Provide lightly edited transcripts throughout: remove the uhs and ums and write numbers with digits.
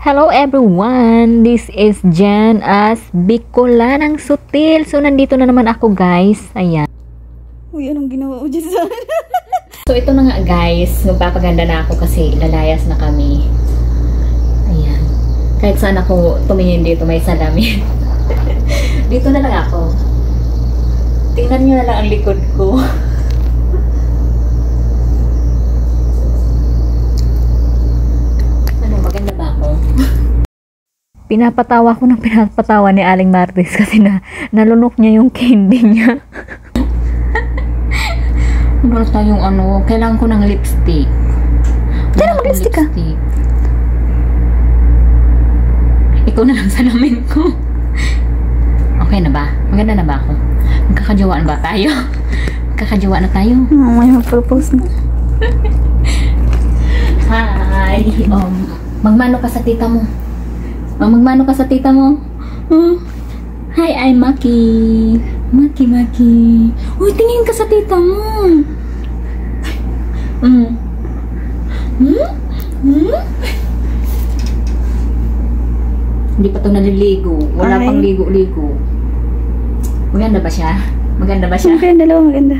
Hello everyone! This is Jan as Bicolanang Sutil. So, nandito na naman ako guys. Ayan. Uy, anong ginawa mo dyan sa So, ito na nga guys. Magpapaganda na ako kasi lalayas na kami. Ayan. Kahit saan ako tumingin dito, may salamin. Dito na lang ako. Tingnan nyo na lang ang likod ko. Pinapatawa ko ng pinapatawa ni Aling Martes kasi nalunok niya yung candy niya. Wala tayong kailangan ko ng lipstick. Tara, mag-lipstick ka. Ikaw na lang salamin ko. Okay na ba? Maganda na ba ako? Magkakajawaan ba tayo? Magkakajawa na tayo? May mag-propose na. Hi! Magmano ka sa tita mo? Magmano ka sa tita mo? Hi, I'm Maki. Maki. Uy, tingin ka sa tita mo. Hindi pa ito naliligo. Wala pang ligo-ligo. Maganda ba siya? Maganda ba siya? Maganda, maganda.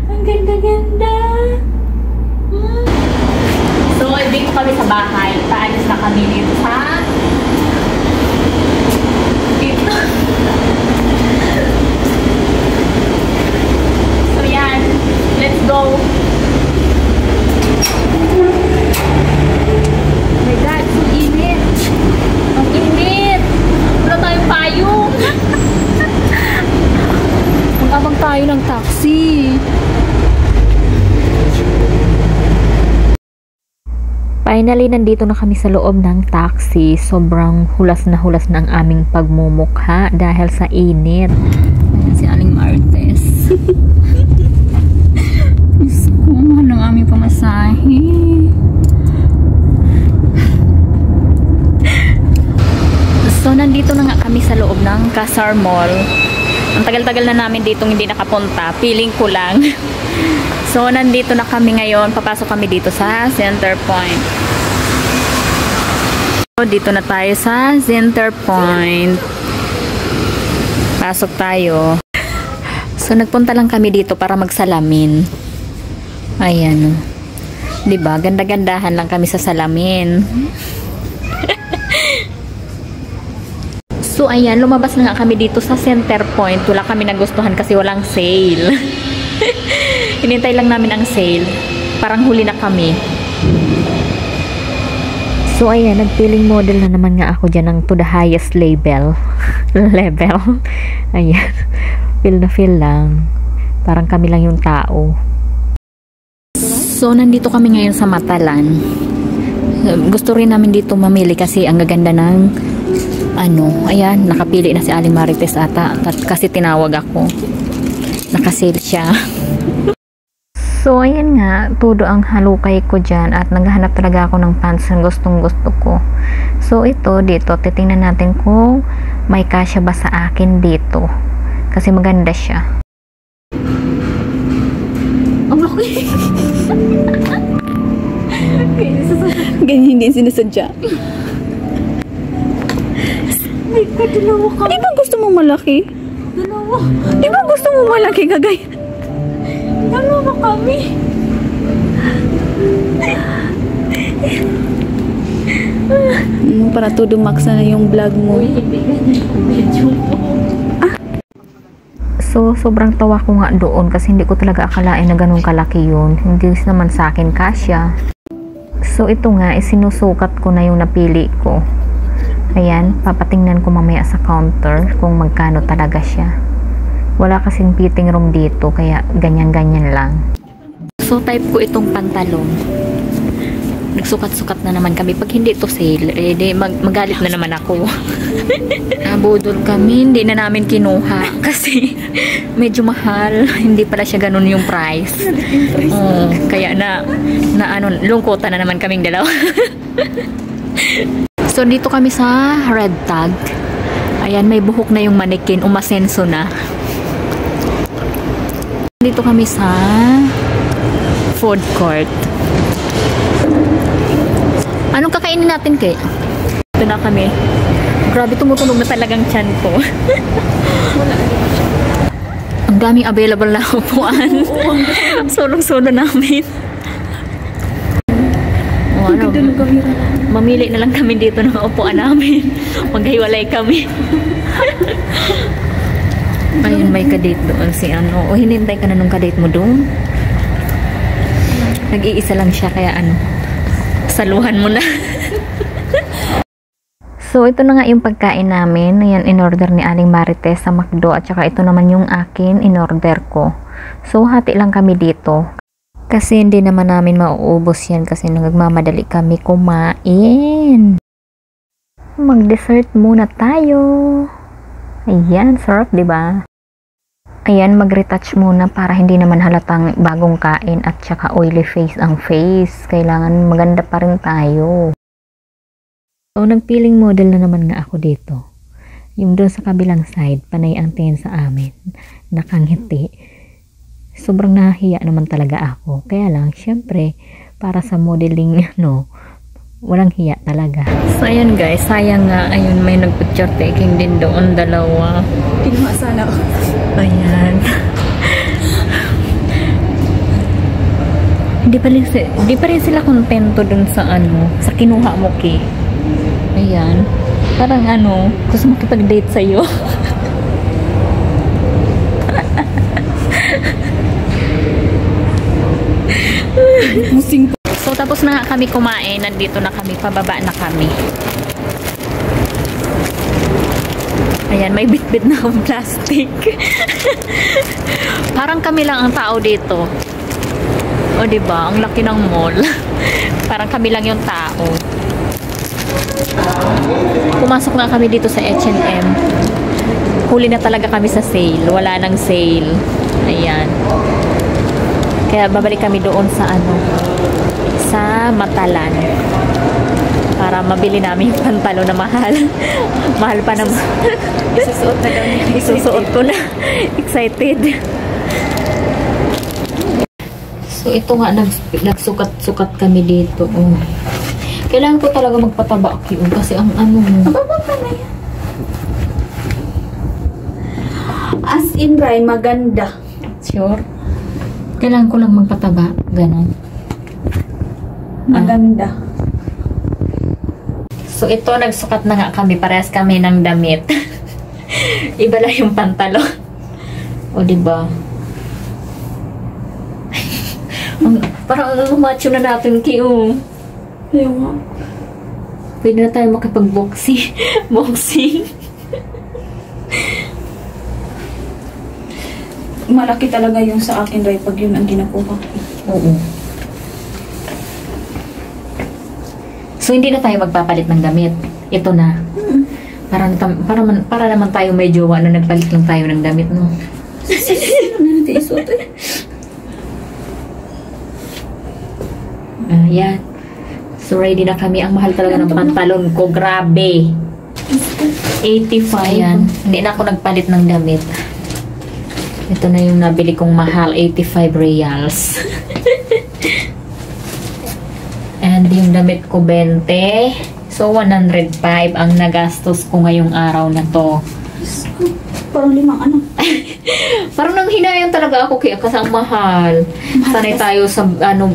Ang ganda-ganda. So, dito kami sa bahay. Paalis na kami dito sa dito. So, yan. Let's go. Oh my God, so init. Ang init. Wala tayong payong. Mag-abang tayo ng taxi. Finally, nandito na kami sa loob ng taxi. Sobrang hulas na ang aming pagmumukha dahil sa init. Ayan si Aling Martes. Diyos ko, mahal ng aming pamasahe. So, nandito na nga kami sa loob ng Kasar Mall. Ang tagal-tagal na namin ditong hindi nakapunta. Feeling ko lang. So, nandito na kami ngayon. Papasok kami dito sa Center Point. So, dito na tayo sa Center Point. Pasok tayo. So, nagpunta lang kami dito para magsalamin. Ayan. Diba? Ganda-gandahan lang kami sa salamin. So, ayan. Lumabas na nga kami dito sa Center Point. Wala kami nagustuhan kasi walang sale. Hinintay lang namin ang sale. Parang huli na kami. So, ayan. Nag-feeling model na naman nga ako dyan ng to the highest level. Ayan. Feel na feel lang. Parang kami lang yung tao. So, nandito kami ngayon sa Matalan. Gusto rin namin dito mamili kasi ang gaganda ng ayan. Nakapili na si Aling Marites ata. Kasi tinawag ako. Nakasale siya. So, ayan nga, todo ang halukay ko dyan at naghahanap talaga ako ng pants na gustong gusto ko. So, ito, dito, titingnan natin kung may kasya ba sa akin dito. Kasi maganda siya. Ang laki! Ganyan hindi sinasadya. Ay, dalawa kami. Di ba gusto mo malaki? Dalawa. Di ba gusto mo malaki, Gagay? Dalawa kami. Para todo max na yung vlog mo. Uy, hindi ganyan yung video mo. So, sobrang tawa ko nga doon kasi hindi ko talaga akalain na ganun kalaki yun. Hindi naman sa akin kasya. So, ito nga, isinusukat ko na yung napili ko. Ayan, papatingnan ko mamaya sa counter kung magkano talaga siya. Wala kasing fitting room dito, kaya ganyan-ganyan lang. So, type ko itong pantalon. Nagsukat-sukat na naman kami. Pag hindi ito sale, magalit na naman ako. Nabudol kami, hindi na namin kinuha. Kasi, medyo mahal. Hindi pala siya ganun yung price. Kaya lungkutan na naman kaming dalawa. So, dito kami sa Red Tag. Ayan, may buhok na yung mannequin. Umasenso na. Dito kami sa food court. Anong kakainin natin, Kay? Ito na kami. Grabe, tumutunog na talagang tiyan ko. Ang daming available na upuan. Sulong-sulo namin. Ano, mamili na lang kami dito ng upuan namin. Maghiwalay kami. Ayun, may kadate doon si ano. O hinintay ka na nung kadate mo doon. Nag-iisa lang siya, kaya ano, saluhan mo na. So, ito na nga yung pagkain namin. Ayan, in-order ni Aling Marites sa McDo. At saka ito naman yung akin, in-order ko. So, hati lang kami dito. Kasi hindi naman namin mauubos yan kasi nagmamadali kami kumain. Mag-dessert muna tayo. Ayan, sarap, diba? Ayan, mag-retouch muna para hindi naman halatang bagong kain at saka oily face ang face. Kailangan maganda pa rin tayo. So, nagpiling model na naman nga ako dito. Yung doon sa kabilang side, panay ang tingin sa amin. Nakangiti. Sobrang nahiya naman talaga ako. Kaya lang, syempre, para sa modeling, no, walang hiya talaga. So, ayan guys, sayang nga, ayun, may nag-picture taking din doon, dalawa. Kinuha sana ako. Ayan. Di pa rin sila kontento dun sa ano, sa kinuha mo, Ki. Ayan. Parang ano, gusto makipag-date sa'yo. So, tapos na nga kami kumain. Nandito na kami. Pababa na kami. Ayan, may bit-bit na akong plastic. Parang kami lang ang tao dito. O, diba? Ang laki ng mall. Parang kami lang yung tao. Pumasok nga kami dito sa H&M. Huli na talaga kami sa sale. Wala nang sale. Ayan. Kaya babalik kami doon sa ano, sa Matalan. Para mabili namin yung pantalo na mahal. Mahal pa naman. Isusuot na daw niya. Isusuot ko na. Excited. So, ito nga, nagsukat-sukat kami dito. Oh. Kailangan ko talaga magpataba kasi ang ano mo. Mababa ka na yan. As in, Ray, maganda. Sure? Kailangan ko lang magpataba. Ganon. Maganda. So, ito, nagsukat na nga kami. Parehas kami ng damit. Iba lang yung pantalon. O, diba? Parang macho na natin, Kiyo. Ayaw nga. Pwede na tayo makipag-boxing. Boxing. Malaki talaga yung sa akin, Ray, pag yun ang ginakuha. Oo. So, hindi na tayo magpapalit ng damit. Ito na. Para naman tayo may jowa na nagpalit lang tayo ng damit, no? Ano natin isuot eh? Ayan. So, ready na kami. Ang mahal talaga ng pantalon ko. Grabe. 85. Ayan. Hindi na ako nagpalit ng damit. Ito na yung nabili kong mahal. 85 reals. And yung damit ko 20. So, 105 ang nagastos ko ngayong araw na to. Parang limang ano. Parang nang hinayang talaga ako kaya kasi ang mahal. Sanay tayo sa ano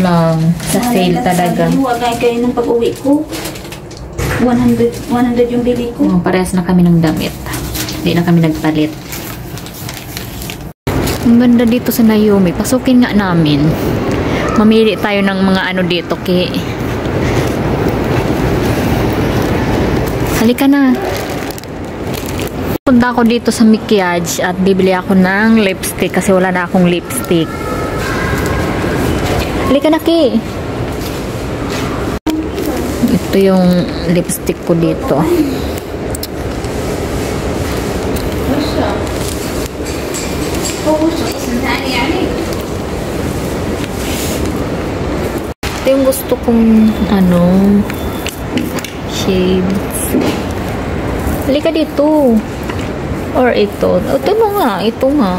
lang, sa sale talaga. Huwag kayo ng pag-uwi ko. 100 yung bili ko. Oh, parehas na kami ng damit. Hindi na kami nagpalit. Ang ganda dito sa Naomi. Pasukin nga namin. Mamili tayo ng mga ano dito, Ki. Halika na. Punta ako dito sa Mikyaj at bibili ako ng lipstick kasi wala na akong lipstick. Halika na, Ki. Ito yung lipstick ko dito. Ito yung gusto kong ano, shades. Halika dito. Or ito. Ito na nga. Ito nga.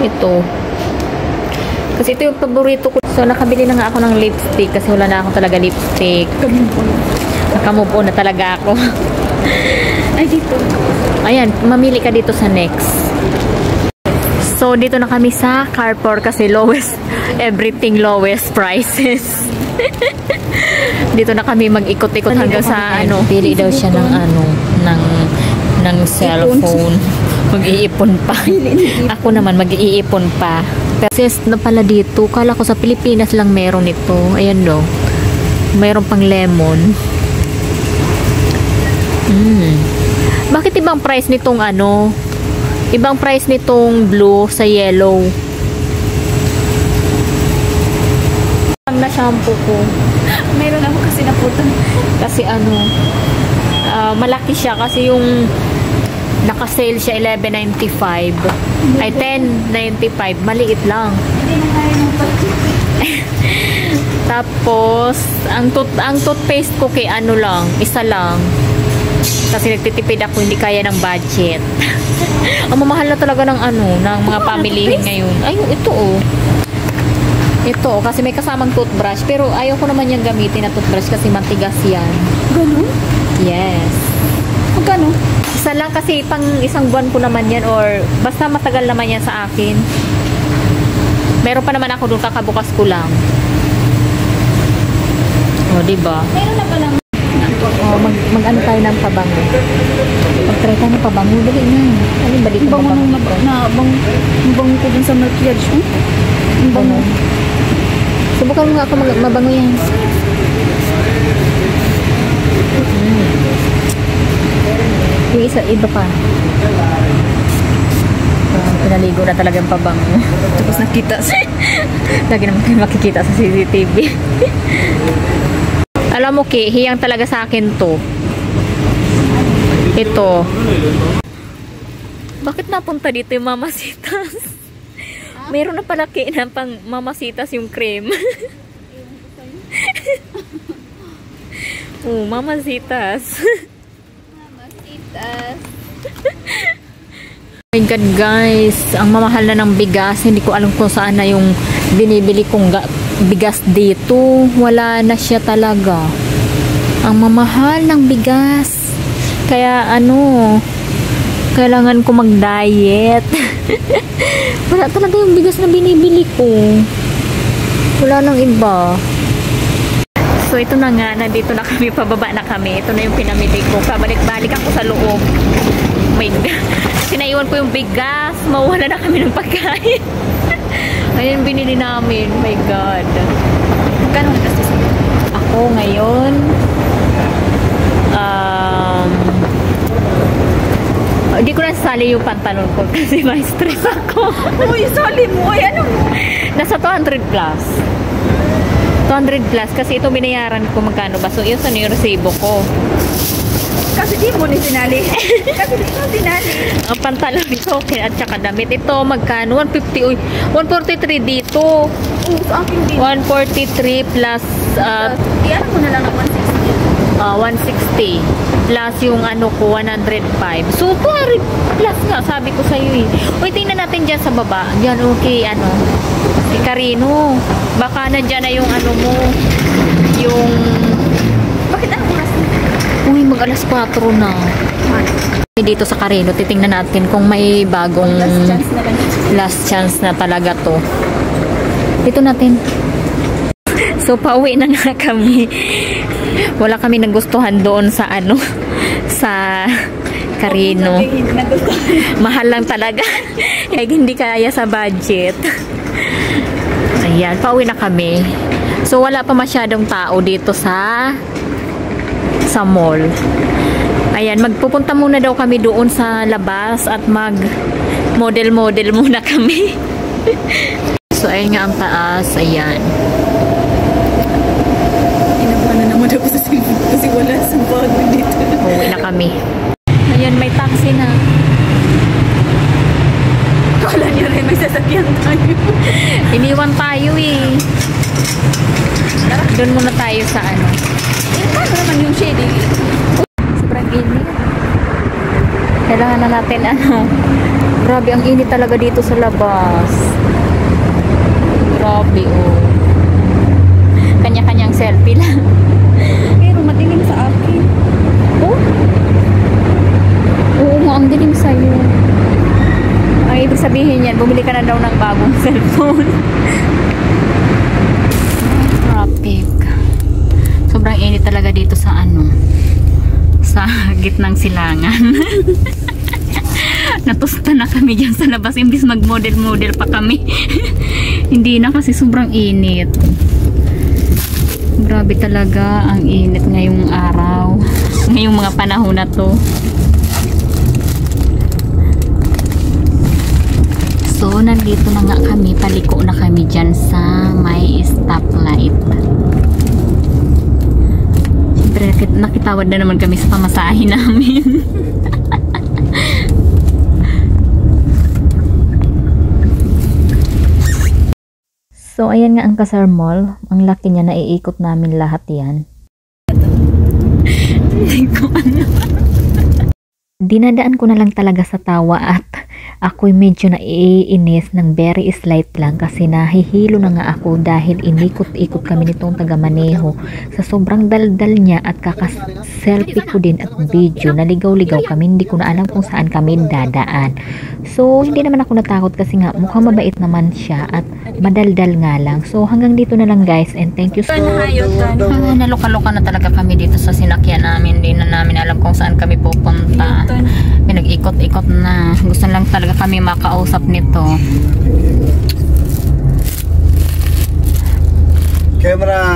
Ito. Kasi ito yung paborito ko. So, nakabili na nga ako ng lipstick kasi wala na ako talaga lipstick. Nakamove on na talaga ako. Ay, dito. Ayan, mamili ka dito sa next. So, dito na kami sa Carrefour kasi lowest, everything lowest prices. Dito na kami mag-ikot-ikot hanggang sa ano. Pili daw siya ng ano, ng cellphone. Mag-iipon pa. Ako naman, mag-iipon pa. Kasi na pala dito, kala ko sa Pilipinas lang meron ito. Ayan no. Meron pang lemon. Bakit ibang price nitong ano? Ibang price nitong blue sa yellow. Ang na shampoo ko. Meron ako kasi naputan. Kasi ano, malaki siya kasi yung naka-sale siya 11.95. Ay 10.95. Maliit lang. Hindi na kaya ng budget. Tapos, ang toothpaste ko kay ano lang, isa lang. Kasi nagtitipid ako, hindi kaya ng budget. Ang mamahal na talaga ng ano, ng mga family ngayon. Ay, ito oh. Ito, kasi may kasamang toothbrush. Pero ayaw ko naman yung gamitin na toothbrush kasi matigas yan. Ganun? Yes. Magkano? Isa lang kasi pang isang buwan ko naman yan or basta matagal naman yan sa akin. Meron pa naman ako doon, kakabukas ko lang. O, diba? Meron na palang. O, mag-ano tayo ng pabango. Mag-try tayo ng pabango. Dali na. Ano ba dito Bango pabango? bango ko dun sa maquillage. Ang bango. Subukan mo nga ako mabango yan. Yung isa, iba pa. Pinaligo na talaga yung pabango. Tapos nakita. Lagi naman kayo makikita sa CCTV. Alam mo, Ki, hiyang talaga sa akin to. Ito. Bakit napunta dito yung Mamasitas? Meron na pala, Ki, na pang Mamasitas yung cream. Oh, Mamasitas. Mamasitas. Oh my God, guys. Ang mamahal na ng bigas. Hindi ko alam kung saan na yung binibili kong bigas dito. Wala na siya talaga. Ang mamahal ng bigas. Kaya ano, kailangan ko mag-diet. Wala talaga yung bigas na binibili ko. Wala nang iba. So ito na nga, nandito na kami, pababa na kami. Ito na yung pinamili ko. Pabalik-balik ako sa loob. Oh my God. Sinaiwan ko yung bigas. Mawala na kami ng pagkain. Ayun, binili namin. Oh my God. Magkano ang gastos? Ako ngayon, hindi ko nasali yung pantalon ko kasi may stress ako. Uy, sali mo. Ay, ano mo? Nasa 200 plus. 200 plus kasi ito binayaran ko magkano ba? So, yun sa yung resibo ko. Kasi di mo ni sinali. Kasi di mo sinali. Ang pantalon ko at saka damit. Ito magkano? 150. Uy, 143 dito. Sa akin din. 143 plus Iyan ko na lang ng 160 plus yung ano ko 105. So 200 plus nga sabi ko sa iyo eh. Uy, tingnan natin diyan sa baba. Diyan okay ano. Si Karino. Baka nandiyan na yung ano mo. Yung Bakit ano oras? uy, mag-alas 4 na. Dito sa Karino, titingnan natin kung may bagong last chance na talaga to. Dito natin. So, pauwi na nga kami. Wala kami nagustuhan doon sa ano, sa Karino. Mahal lang talaga. Kaya hindi kaya sa budget. Ayan, pauwi na kami. So, wala pa masyadong tao dito sa mall. Ayan, magpupunta muna daw kami doon sa labas at mag-model-model muna kami. So, ayun nga ang taas. Ayan. Inabahan na naman ako sa cellphone kasi wala sa bago dito. Uwi na kami. Ayan, may taxi na. Kala niya rin may sasakyan tayo. Iniwan tayo eh. Doon muna tayo sa ano. Paano naman yung shading? Sobrang init. Kailangan na natin ano. Grabe, ang init talaga dito sa labas. Grabe oh. selfie lang. Pero madilim sa akin. Oh? Oo nga, ang dilim sa'yo. Ang ibig sabihin yan, bumili ka na daw ng bagong cellphone. Traffic. Sobrang init talaga dito sa ano, sa gitnang silangan. Natusta na kami dyan sa labas, imbis mag-model-model pa kami. Hindi na kasi sobrang init. Grabe talaga ang init ngayong araw, ngayong mga panahon na to. So, nandito na nga kami, paliko na kami dyan sa may stoplight. Siyempre, nakitawad na naman kami sa pamasahe namin. So, ayan nga ang Kasar Mall. Ang laki niya, naiikot namin lahat yan. Hindi ko ano. Dinadaan ko na lang talaga sa tawa at ako'y medyo naiinis ng very slight lang kasi nahihilo na nga ako dahil inikot-ikot kami nitong taga-maneho sa sobrang daldal niya at kaka-selfie ko din at video. Naligaw-ligaw kami, hindi ko na alam kung saan kami dadaan. So, hindi naman ako natakot kasi nga mukhang mabait naman siya at madaldal nga lang. So, hanggang dito na lang guys and thank you so much. Naloka-loka na talaga kami dito sa sinakyan namin. Hindi na namin alam kung saan kami pupunta. Pinag-ikot-ikot na. Gusto lang talaga kami makausap nito. Camera.